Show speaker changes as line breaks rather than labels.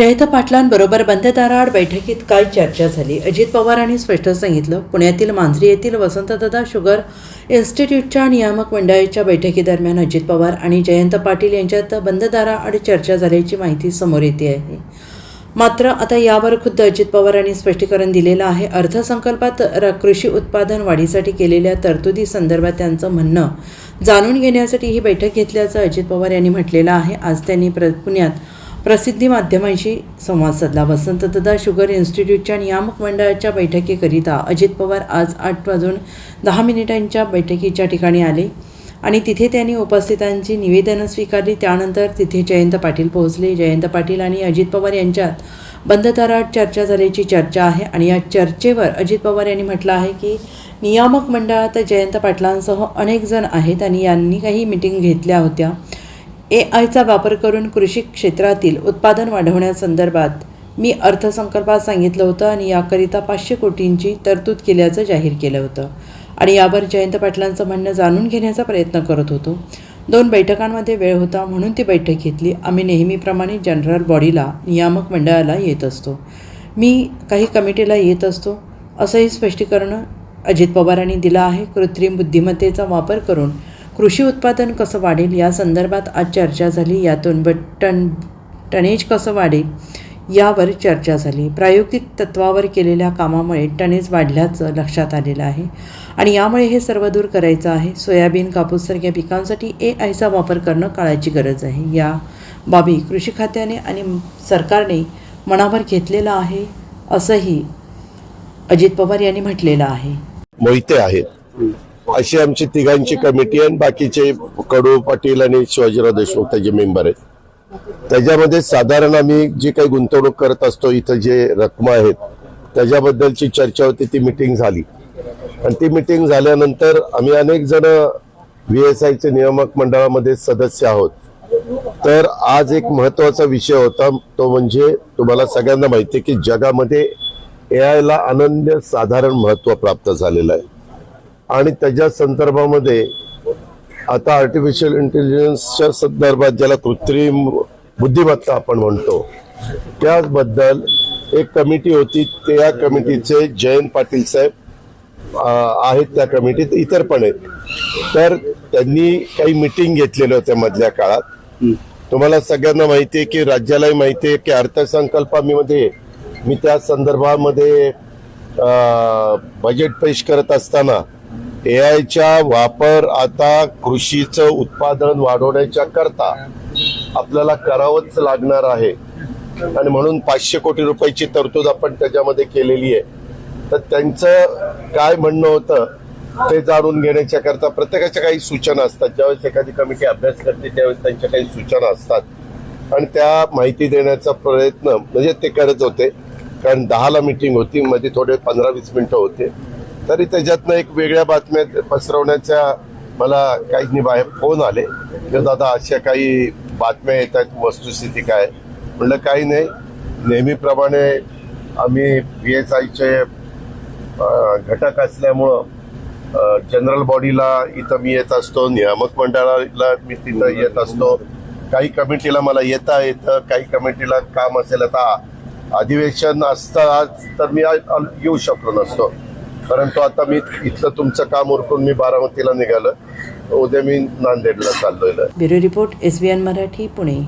जयंत पाटलांबरोबर बंद दाराआड बैठकीत काय चर्चा झाली? अजित पवारांनी स्पष्ट सांगितलं. पुण्यातील मांजरी येथील वसंतदादा शुगर इन्स्टिट्यूटच्या नियामक मंडळाच्या बैठकीदरम्यान अजित पवार आणि जयंत पाटील यांच्यात बंद दाराआड चर्चा झाल्याची माहिती समोर येते आहे. मात्र आता यावर खुद्द अजित पवारांनी स्पष्टीकरण दिलेलं आहे. अर्थसंकल्पात कृषी उत्पादन वाढीसाठी केलेल्या तरतुदी संदर्भात त्यांचं म्हणणं जाणून घेण्यासाठी ही बैठक घेतल्याचं अजित पवार यांनी म्हटलेलं आहे. आज त्यांनी पुण्यात प्रसिद्धी माध्यमांशी संवाद साधला. वसंतदादा शुगर इन्स्टिट्यूटच्या नियामक मंडळाच्या बैठकीकरिता अजित पवार आज 8:10 बैठकीच्या ठिकाणी आले आणि तिथे त्यांनी उपस्थितांची निवेदनं स्वीकारली. त्यानंतर तिथे जयंत पाटील पोहोचले. जयंत पाटील आणि अजित पवार यांच्यात बंद दाराआड चर्चा झाल्याची चर्चा आहे आणि या चर्चेवर अजित पवार यांनी म्हटलं आहे की नियामक मंडळात जयंत पाटलांसह अनेक जण आहेत आणि यांनी काही मीटिंग घेतल्या होत्या. AIचा वापर करून कृषी क्षेत्रातील उत्पादन वाढवण्यासंदर्भात मी अर्थसंकल्पात सांगितलं होतं आणि याकरिता 500 कोटींची तरतूद केल्याचं जाहीर केलं होतं आणि यावर जयंत पाटलांचं म्हणणं जाणून घेण्याचा प्रयत्न करत होतो. 2 बैठकांमध्ये वेळ होता म्हणून ती बैठक घेतली. आम्ही नेहमीप्रमाणे जनरल बॉडीला नियामक मंडळाला येत असतो. मी काही कमिटीला येत असतो असंही स्पष्टीकरण अजित पवारांनी दिलं आहे. कृत्रिम बुद्धिमत्तेचा वापर करून कृषी उत्पादन कसं वाढेल या संदर्भात आज चर्चा झाली. यातून टनेज कसं वाढेल यावर चर्चा झाली. प्रायोगिक तत्वावर केलेल्या कामामुळे टनेज वाढल्याचं लक्षात आलेलं आहे आणि यामुळे हे सर्व दूर करायचं आहे. सोयाबीन, कापूससारख्या पिकांसाठी AIचा वापर करणं काळाची गरज आहे. या बाबी कृषी खात्याने आणि सरकारने मनावर घेतलेला आहे असंही अजित पवार यांनी म्हटलेलं आहे.
मोहिते आहेत अशी आमची तिघांची कमिटी आहे. बाकीचे कडू, पाटील आणि शिवाजीराव देशमुख त्याचे मेंबर आहेत. त्याच्यामध्ये साधारण आम्ही जी काही गुंतवणूक करत असतो इथं जे रक्कम आहेत त्याच्याबद्दलची चर्चा होती. ती मिटिंग झाली आणि ती मिटिंग झाल्यानंतर आम्ही अनेक जण VSIचे नियामक मंडळामध्ये सदस्य आहोत. तर आज एक महत्वाचा विषय होता तो म्हणजे तुम्हाला सगळ्यांना माहिती आहे की जगामध्ये AIला अनन्य साधारण महत्व प्राप्त झालेलं आहे आणि त्याच्या संदर्भामध्ये आता आर्टिफिशियल इंटेलिजन्सच्या संदर्भात ज्याला कृत्रिम बुद्धिमत्ता आपण म्हणतो त्याबद्दल एक कमिटी होती. त्या कमिटीचे जयंत पाटील साहेब आहेत त्या कमिटीत, इतर पण आहेत. तर त्यांनी काही मीटिंग घेतलेल्या होत्या मधल्या काळात. तुम्हाला सगळ्यांना माहिती आहे की राज्यालाही माहिती आहे की अर्थसंकल्पामध्ये मी त्या संदर्भामध्ये बजेट पेश करत असताना AIचा वापर आता कृषीचं उत्पादन वाढवण्याच्या करता आपल्याला करावंच लागणार आहे आणि म्हणून 500 कोटी रुपयाची तरतूद आपण त्याच्यामध्ये केलेली आहे. तर त्यांचं काय म्हणणं होतं ते जाणून घेण्याच्या करता प्रत्येकाच्या काही सूचना असतात. ज्यावेळेस एखादी कमिटी अभ्यास करते त्यावेळेस त्यांच्या काही सूचना असतात आणि त्या माहिती देण्याचा प्रयत्न म्हणजे ते करत होते. कारण 10ला मीटिंग होती, मध्ये थोडे 15-20 मिनिटं होते. तरी त्याच्यातनं एक वेगळ्या बातम्या पसरवण्याच्या मला काही बाहेर फोन आले की दादा अशा काही बातम्या येत आहेत, वस्तुस्थिती काय? म्हणलं काही नाही, नेहमीप्रमाणे आम्ही VSIचे घटक असल्यामुळं जनरल बॉडीला इथं मी येत असतो, नियामक मंडळाला मी तिथं येत असतो. काही कमिटीला मला येता येतं, काही कमिटीला काम असेल. आता अधिवेशन असतं आज तर मी येऊ शकलो नसतो, परंतु आता मी इथलं तुमचं काम उरकून मी बारामतीला निघालं. उद्या मी नांदेडला चाललोय.
Bureau report SBN Marathi, Pune.